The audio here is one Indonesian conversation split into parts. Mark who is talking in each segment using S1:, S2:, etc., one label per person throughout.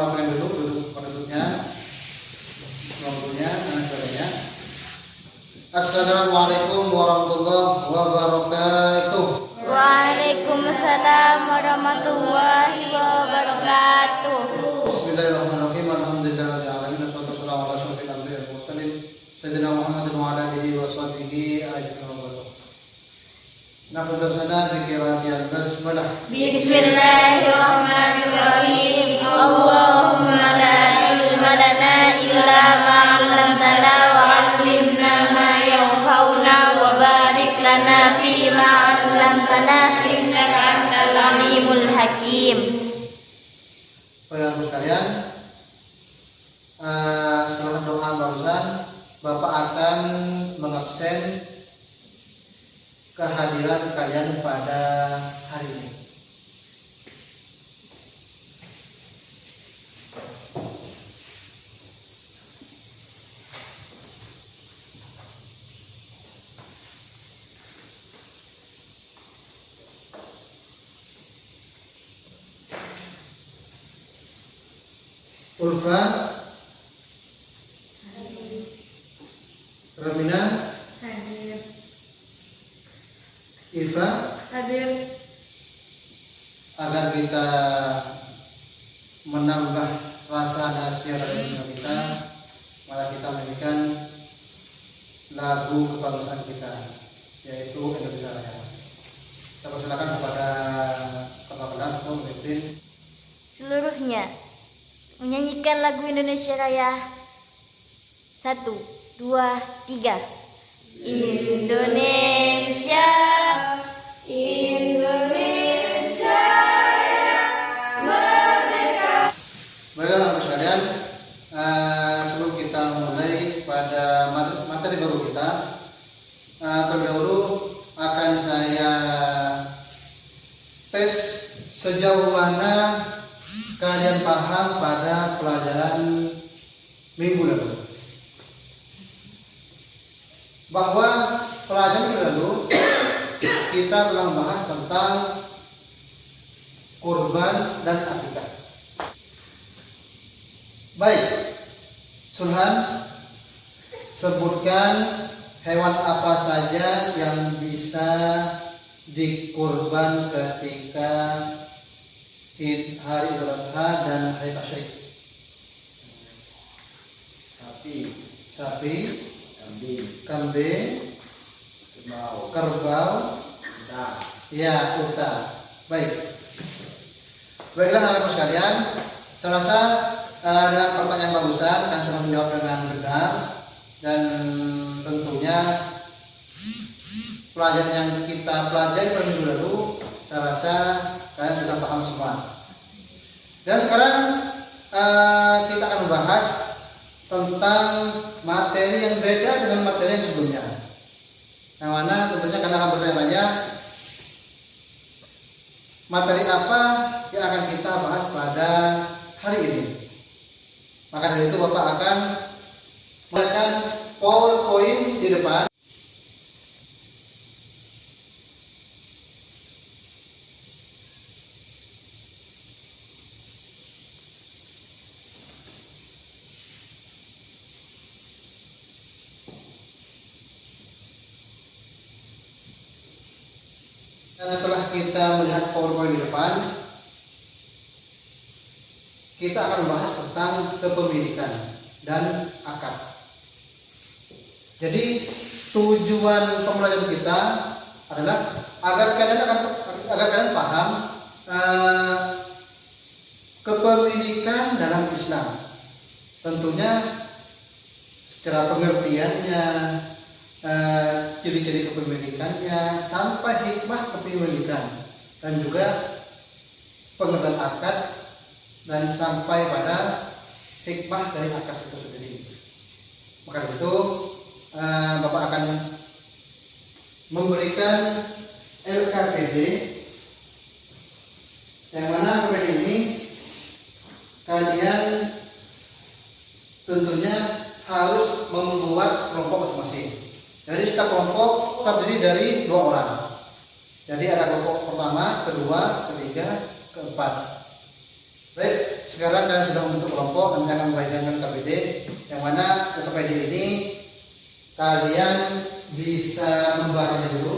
S1: rapikan duduk pada duduknya, bangkunya, dan sebagainya. Assalamualaikum warahmatullahi wabarakatuh.
S2: Waalaikumsalam warahmatullahi wabarakatuh.
S1: Bismillahirrahmanirrahim. Alhamdulillahirabbil alamin. Wassalatu wassalamu ala asyrofil anbiya'i wal mursalin sayyidina Muhammadin wa ala alihi wa sahbihi ajma'in. Nafdhu darsana bi qiraati al-basmalah.
S2: Bismillahirrahmanirrahim. Allahumma la ilma lana illa ma 'allamtana wa 'allimna ma yanfa'una wa barik lana fi ma 'allamtana innaka antal alimul hakim.
S1: Bapak sekalian, setelah doa barusan, Bapak akan mengabsen kehadiran kalian pada hari ini. Ulfa, Ramina,
S3: Hadir.
S1: Iva.
S3: Hadir.
S1: Agar kita menambah rasa nasihat kita, maka kita menyanyikan lagu kebangsaan kita, yaitu Indonesia Raya. Kita persilakan kepada Ketua Pendamping memimpin
S2: Seluruhnya menyanyikan lagu Indonesia Raya. 1, 2, 3. Indonesia, Indonesia merdeka.
S1: Baiklah teman-teman sekalian, sebelum kita mulai pada materi baru kita, terlebih dahulu akan saya tes sejauh mana kalian paham pada pelajaran minggu lalu. Bahwa pelajaran minggu lalu kita telah membahas tentang kurban dan akikah. Baik, Sulhan, sebutkan hewan apa saja yang bisa dikurban ketika hari Idul Adha dan hari Tasyrik. Sapi, kambing, kerbau, ya, unta. Baiklah anak-anak sekalian, saya rasa dengan pertanyaan barusan kan sudah menjawab dengan benar, dan tentunya pelajaran yang kita pelajari pada minggu lalu, saya rasa kalian sudah paham semua. Dan sekarang kita akan membahas tentang materi yang beda dengan materi yang sebelumnya. Yang mana tentunya kalian akan bertanya-tanya, materi apa yang akan kita bahas pada hari ini. Maka dari itu Bapak akan menggunakan PowerPoint di depan. Dan setelah kita melihat PowerPoint di depan, kita akan membahas tentang kepemilikan dan akad. Jadi tujuan pembelajaran kita adalah agar kalian paham kepemilikan dalam Islam. Tentunya secara pengertiannya, ciri-ciri kepemilikannya, sampai hikmah kepemilikan, dan juga pengertian akad, dan sampai pada hikmah dari akad itu sendiri. Maka itu Bapak akan memberikan LKPD, yang mana KPD ini kalian tentunya harus membuat kelompok masing-masing. Jadi setiap kelompok terdiri dari 2 orang. Jadi ada kelompok pertama, kedua, ketiga, keempat. Baik, sekarang kalian sudah membentuk kelompok dan akan membagikan KPD, yang mana KPD ini kalian bisa membacanya dulu.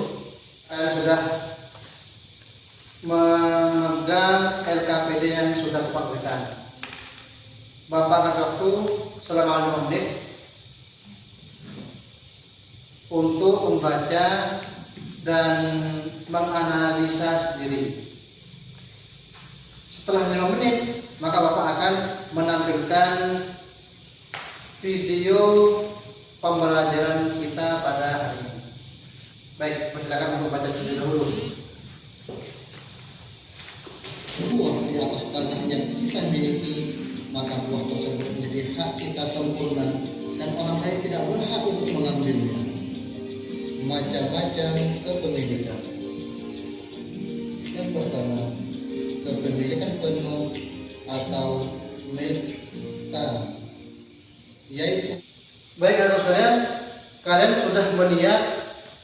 S1: Kalian sudah memegang LKPD yang sudah Bapak berikan. Bapak kasih waktu selama 5 menit untuk membaca dan menganalisa sendiri. Setelah 5 menit, maka Bapak akan menampilkan video pembelajaran kita pada hari ini. Baik, persilakan untuk baca terlebih dahulu.
S4: Buah di atas tanah yang kita miliki, maka buah tersebut menjadi hak kita sempurna dan orang lain tidak berhak untuk mengambilnya. Macam-macam kepemilikan. Yang pertama, kepemilikan penuh atau milik tanah, yaitu.
S1: Baik, anak sekalian, kalian sudah melihat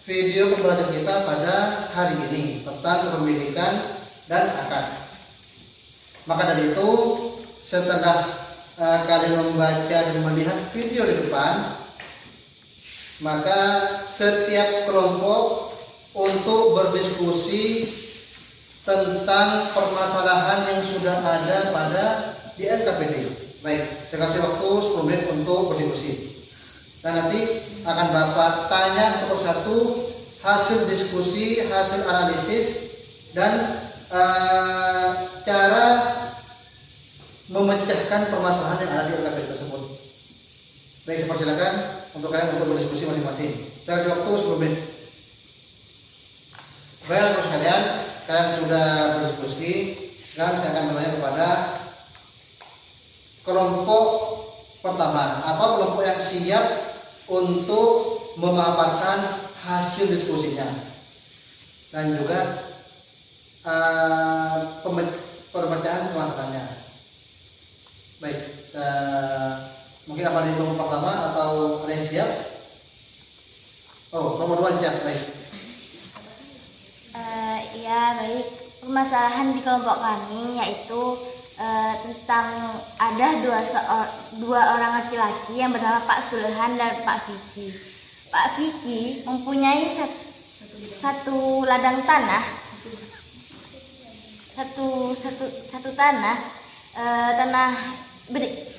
S1: video pembelajaran kita pada hari ini tentang kepemilikan dan akad. Maka dari itu, setelah kalian membaca dan melihat video di depan, maka setiap kelompok untuk berdiskusi tentang permasalahan yang sudah ada pada di LKPD. Baik, saya kasih waktu 10 menit untuk berdiskusi. Dan nanti akan Bapak tanya satu persatu hasil diskusi, hasil analisis, dan cara memecahkan permasalahan yang ada di LKPD tersebut. Baik, saya persilakan untuk kalian untuk berdiskusi masing-masing. Saya kasih waktu 10 menit. Baik, sekalian, kalian sudah berdiskusi. Sekarang saya akan bertanya kepada kelompok pertama atau kelompok yang siap untuk memaparkan hasil diskusinya dan juga pemecahan permasalahannya. Baik, mungkin apa di kelompok pertama atau ada yang siap? Oh, kelompok 2 siap, baik.
S2: Ya, baik. Permasalahan di kelompok kami yaitu tentang ada dua orang laki-laki yang bernama Pak Sulhan dan Pak Vicky. Pak Vicky mempunyai satu ladang tanah, satu tanah. Tanah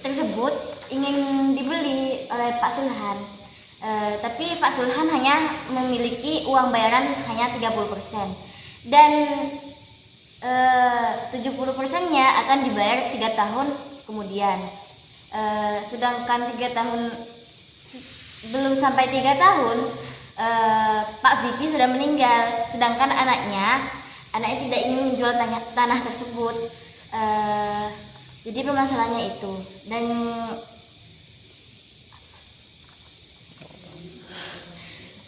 S2: tersebut ingin dibeli oleh Pak Sulhan. Tapi Pak Sulhan hanya memiliki uang bayaran hanya 30%, dan 70%-nya akan dibayar 3 tahun kemudian. Sedangkan 3 tahun belum sampai 3 tahun Pak Vicky sudah meninggal, sedangkan anaknya tidak ingin menjual tanah tersebut. Jadi permasalahannya itu,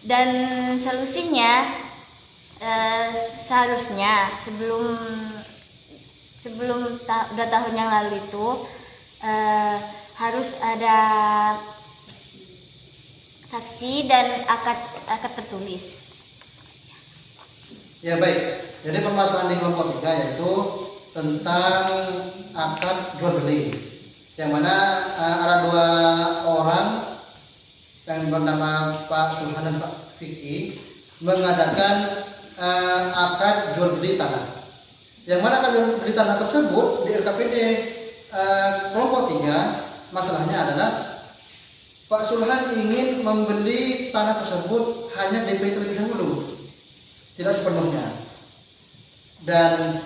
S2: dan solusinya seharusnya sebelum 2 tahun yang lalu itu harus ada saksi dan akad tertulis.
S1: Ya, baik. Jadi permasalahan di kelompok 3 yaitu tentang akad jual beli, yang mana ada 2 orang yang bernama Pak Sulhan dan Pak Vicky mengadakan akad jual beli tanah, yang mana akad jual beli tanah tersebut di LKPD kelompok 3 masalahnya adalah Pak Sulhan ingin membeli tanah tersebut hanya DP terlebih dahulu, tidak sepenuhnya, dan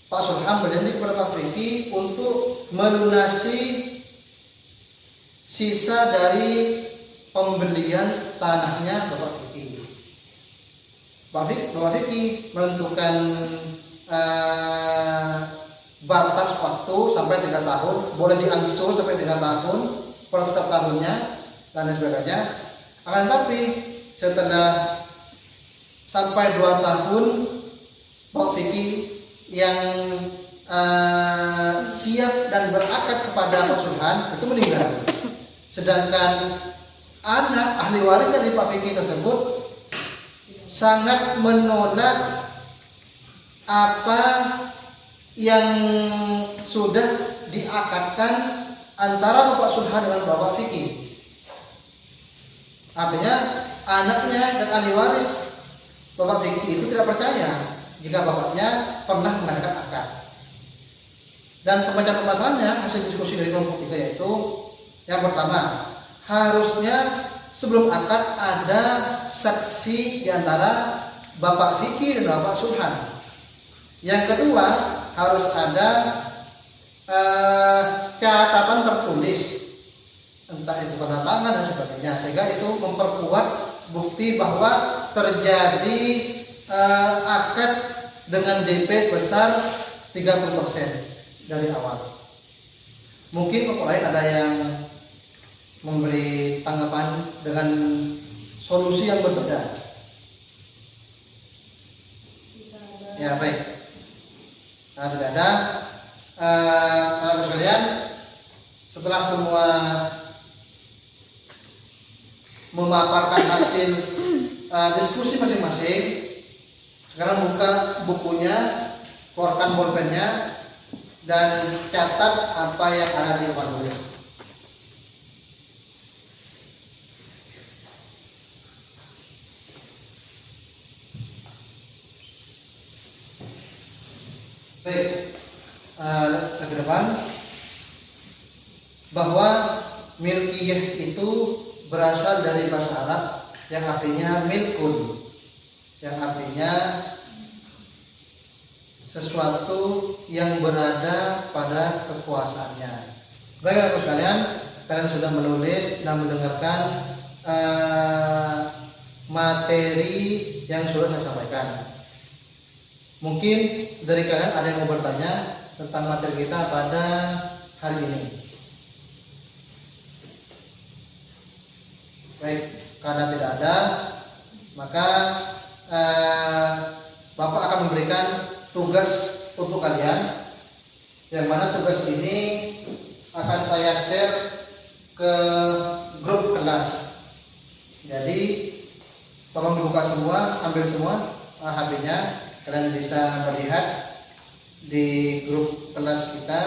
S1: Pak Sulhan berjanji kepada Pak Vicky untuk melunasi sisa dari pembelian tanahnya Bapak Vicky. Bapak Vicky menentukan batas waktu sampai 3 tahun, boleh diangsur sampai 3 tahun per setiap tahunnya dan sebagainya. Akan tetapi setelah sampai 2 tahun Bapak Vicky yang siap dan berakad kepada Pak Sulhan itu meninggal, sedangkan anak ahli waris dari Pak Vicky tersebut sangat menolak apa yang sudah diakadkan antara bapak sulhan dengan bapak fikih. Artinya anaknya dan ahli waris bapak fikih itu tidak percaya jika bapaknya pernah mengadakan akad. Dan pembacaan permasalahannya hasil diskusi dari kelompok 3 yaitu yang pertama, harusnya sebelum akad ada saksi di antara bapak fikih dan bapak sulhan. Yang kedua, harus ada catatan tertulis, entah itu tanda tangan dan sebagainya, sehingga itu memperkuat bukti bahwa terjadi akad dengan DP sebesar 30% dari awal. Mungkin kelompok lain ada yang memberi tanggapan dengan solusi yang berbeda. Ya baik, karena tidak ada anak sekalian, setelah semua memaparkan hasil diskusi masing-masing, sekarang buka bukunya, keluarkan bolpennya, dan catat apa yang ada di papan tulis. Baik, ke depan, bahwa milkiyah itu berasal dari bahasa Arab yang artinya milkun, yang artinya sesuatu yang berada pada kekuasaannya. Baik Bapak sekalian, kalian sudah menulis dan mendengarkan materi yang sudah saya sampaikan. Mungkin dari kalian ada yang mau bertanya tentang materi kita pada hari ini. Baik, karena tidak ada, maka Bapak akan memberikan tugas untuk kalian, yang mana tugas ini akan saya share ke grup kelas. Jadi tolong dibuka semua, ambil semua HP-nya. Kalian bisa melihat di grup kelas kita.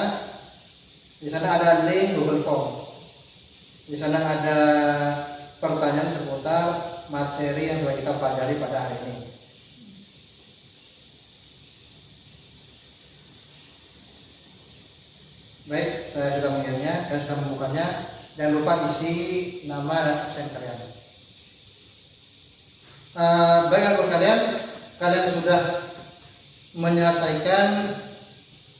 S1: Di sana ada link Google Form. Di sana ada pertanyaan seputar materi yang sudah kita pelajari pada hari ini. Baik, saya sudah mengirimnya, kalian sudah membukanya. Jangan lupa isi nama dan absen kalian. Baik kalian sudah menyelesaikan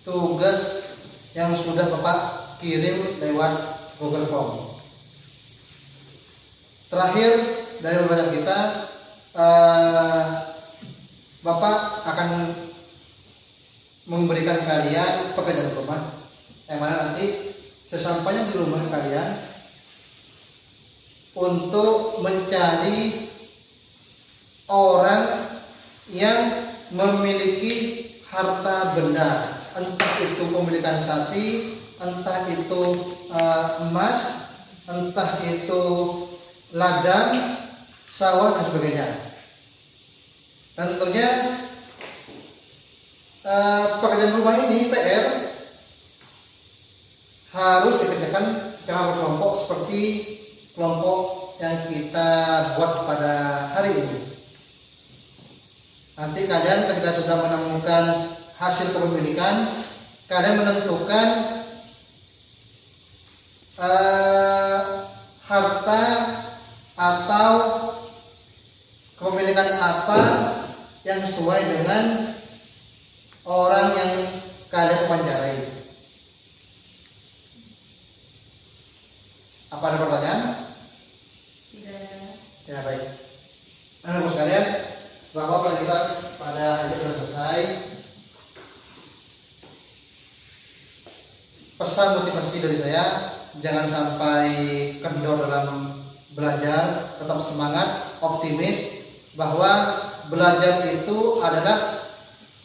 S1: tugas yang sudah Bapak kirim lewat Google Form. Terakhir dari pembelajaran kita, Bapak akan memberikan kalian pekerjaan rumah, yang mana nanti sesampainya di rumah kalian untuk mencari orang yang memiliki harta benda, entah itu pemilikan sapi, entah itu emas, entah itu ladang, sawah dan sebagainya. Dan tentunya pekerjaan rumah ini PR harus dikerjakan secara berkelompok seperti kelompok yang kita buat pada hari ini. Nanti kalian ketika sudah menemukan hasil kepemilikan, kalian menentukan harta atau kepemilikan apa yang sesuai dengan orang yang kalian wawancarai. Apa ada pertanyaan?
S3: Tidak.
S1: Ya baik. Nah, sekalian, bahwa pelajaran kita pada hari ini sudah selesai. Pesan motivasi dari saya, jangan sampai kendor dalam belajar, tetap semangat, optimis bahwa belajar itu adalah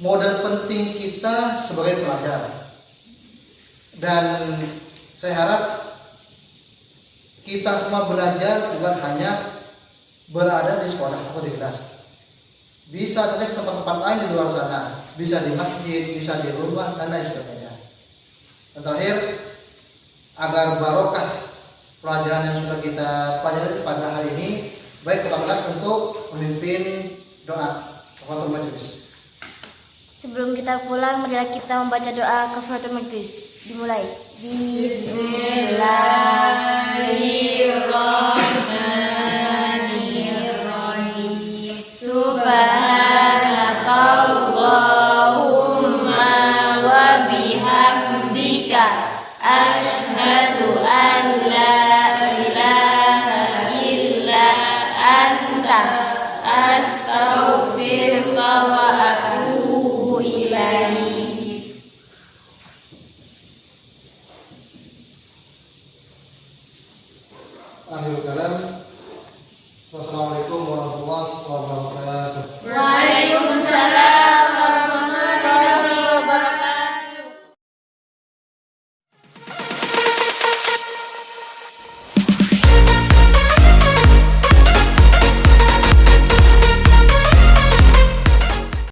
S1: modal penting kita sebagai pelajar. Dan saya harap kita semua belajar bukan hanya berada di sekolah atau di kelas. Bisa saja ke tempat-tempat lain di luar sana, bisa di masjid, bisa di rumah dan lain sebagainya. Dan terakhir, agar barokah pelajaran yang sudah kita pelajari pada hari ini, baik kita kelas untuk memimpin doa kafaratul majlis.
S2: Sebelum kita pulang, marilah kita membaca doa kafaratul majlis. Dimulai. Bismillahirrahmanirrahim. Subhanakallahumma wa bihamdika asyhadu an la ilaha illa anta astaghfiruka wa atubu ilaik.
S1: Akhirul kalam. Wassalamualaikum warahmatullahi wabarakatuh.
S2: Waalaikumsalam